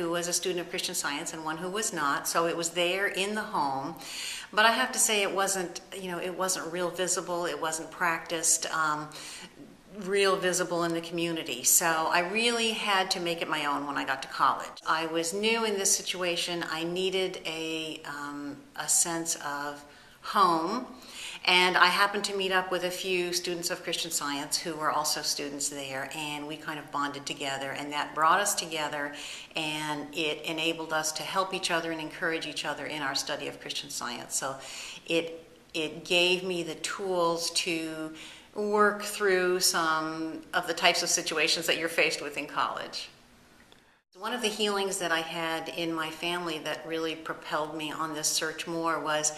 who was a student of Christian Science and one who was not, so it was there in the home. But I have to say it wasn't real visible, it wasn't practiced, real visible in the community. So I really had to make it my own when I got to college. I was new in this situation. I needed a sense of home. And I happened to meet up with a few students of Christian Science who were also students there, and we kind of bonded together, and that brought us together, and it enabled us to help each other and encourage each other in our study of Christian Science. So it gave me the tools to work through some of the types of situations that you're faced with in college. One of the healings that I had in my family that really propelled me on this search more was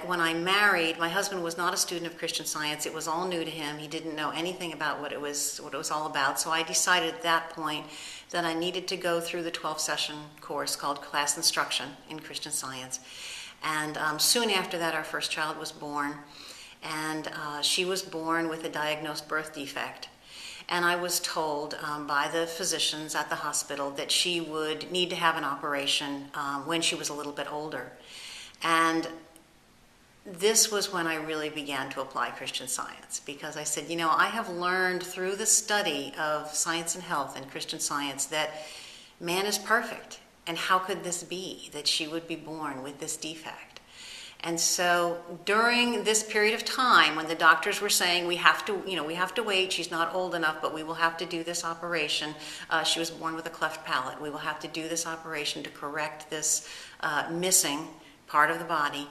when I married, my husband was not a student of Christian Science. It was all new to him. He didn't know anything about what it was all about. So I decided at that point that I needed to go through the 12-session course called Class Instruction in Christian Science. And soon after that, our first child was born. And she was born with a diagnosed birth defect. And I was told by the physicians at the hospital that she would need to have an operation when she was a little bit older. And this was when I really began to apply Christian Science, because I said, I have learned through the study of science and health and Christian Science that man is perfect. And how could this be, that she would be born with this defect? And so during this period of time when the doctors were saying we have to wait, she's not old enough, but we will have to do this operation. She was born with a cleft palate. We will have to do this operation to correct this missing part of the body.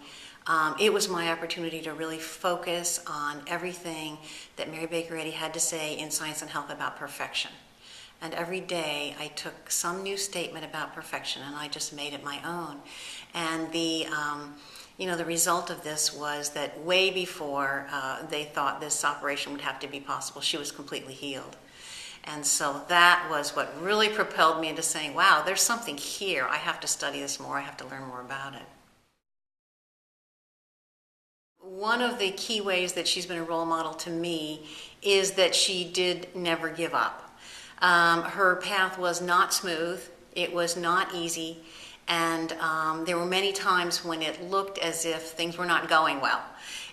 It was my opportunity to really focus on everything that Mary Baker Eddy had to say in Science and Health about perfection. And every day I took some new statement about perfection and I just made it my own. And the result of this was that way before they thought this operation would have to be possible, she was completely healed. And so that was what really propelled me into saying, wow, there's something here. I have to study this more. I have to learn more about it. One of the key ways that she's been a role model to me is that she did never give up. Her path was not smooth. It was not easy. And there were many times when it looked as if things were not going well.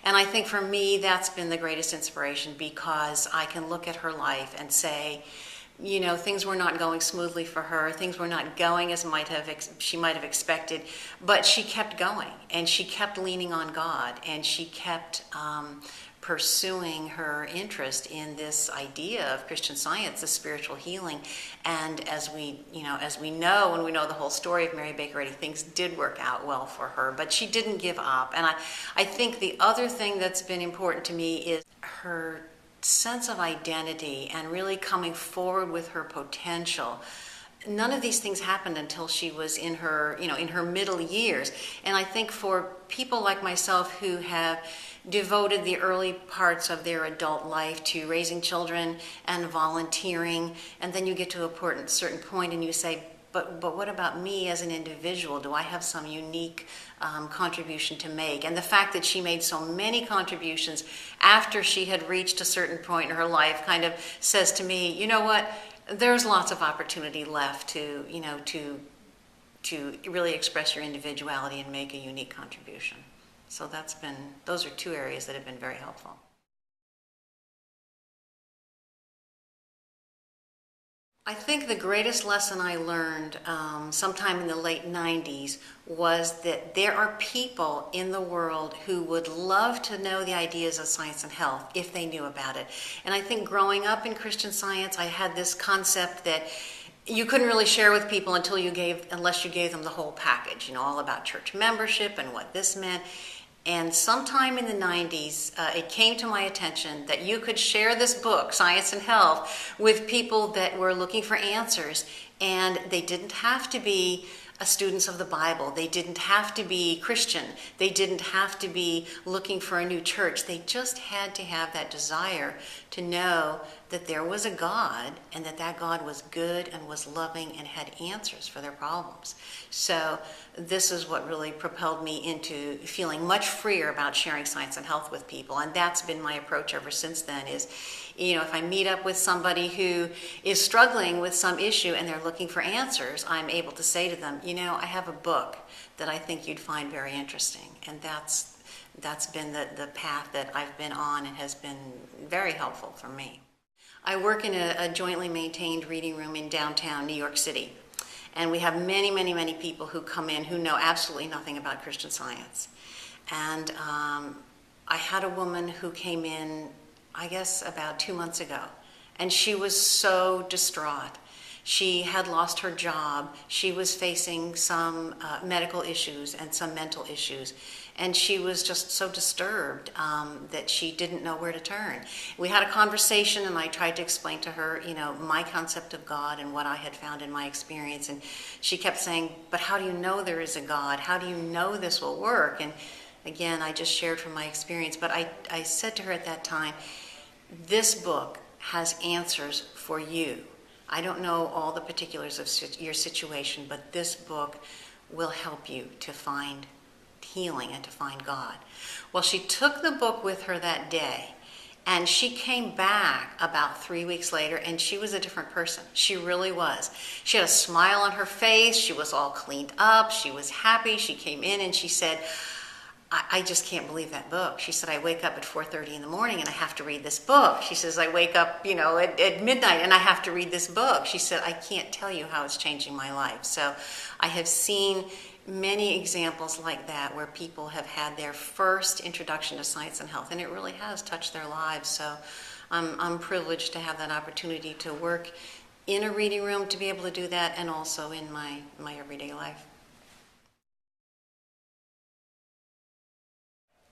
And I think for me, that's been the greatest inspiration, because I can look at her life and say, things were not going smoothly for her. Things were not going as she might have expected, but she kept going, and she kept leaning on God, and she kept pursuing her interest in this idea of Christian Science, the spiritual healing. And as we know, when we know the whole story of Mary Baker Eddy, things did work out well for her, but she didn't give up. And I think the other thing that's been important to me is her sense of identity and really coming forward with her potential. None of these things happened until she was in her middle years. And I think for people like myself who have devoted the early parts of their adult life to raising children and volunteering, and then you get to a certain point and you say, but what about me as an individual? Do I have some unique contribution to make? And the fact that she made so many contributions after she had reached a certain point in her life kind of says to me, you know what? There's lots of opportunity left to really express your individuality and make a unique contribution. So those are two areas that have been very helpful. I think the greatest lesson I learned sometime in the late 90s was that there are people in the world who would love to know the ideas of science and health if they knew about it. And I think growing up in Christian Science, I had this concept that you couldn't really share with people unless you gave them the whole package, all about church membership and what this meant. And sometime in the 90s, it came to my attention that you could share this book, Science and Health, with people that were looking for answers. And they didn't have to be students of the Bible. They didn't have to be Christian. They didn't have to be looking for a new church. They just had to have that desire to know that there was a God, and that God was good and was loving and had answers for their problems. So this is what really propelled me into feeling much freer about sharing science and health with people. And that's been my approach ever since then, is if I meet up with somebody who is struggling with some issue and they're looking for answers, I'm able to say to them, I have a book that I think you'd find very interesting. And that's been the path that I've been on and has been very helpful for me. I work in a jointly maintained reading room in downtown New York City. And we have many, many, many people who come in who know absolutely nothing about Christian Science. And I had a woman who came in, I guess, about 2 months ago. And she was so distraught. She had lost her job. She was facing some medical issues and some mental issues. And she was just so disturbed that she didn't know where to turn. We had a conversation, and I tried to explain to her, my concept of God and what I had found in my experience. And she kept saying, but how do you know there is a God? How do you know this will work? And again, I just shared from my experience. But I said to her at that time, this book has answers for you. I don't know all the particulars of your situation, but this book will help you to find healing and to find God. Well, she took the book with her that day, and she came back about 3 weeks later, and she was a different person. She really was. She had a smile on her face. She was all cleaned up. She was happy. She came in and she said, I just can't believe that book. She said, I wake up at 4:30 in the morning and I have to read this book. She says, I wake up, at midnight and I have to read this book. She said, I can't tell you how it's changing my life. So I have seen many examples like that where people have had their first introduction to science and health, and it really has touched their lives. So I'm privileged to have that opportunity to work in a reading room, to be able to do that, and also in my everyday life.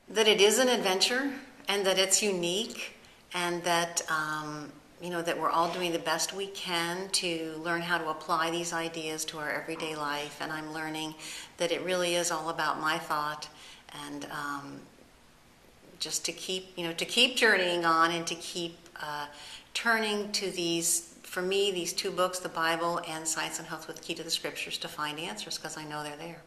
That it is an adventure, and that it's unique, and that that we're all doing the best we can to learn how to apply these ideas to our everyday life. And I'm learning that it really is all about my thought, and just to keep journeying on, and to keep turning to for me, these two books, the Bible and Science and Health with Key to the Scriptures, to find answers, because I know they're there.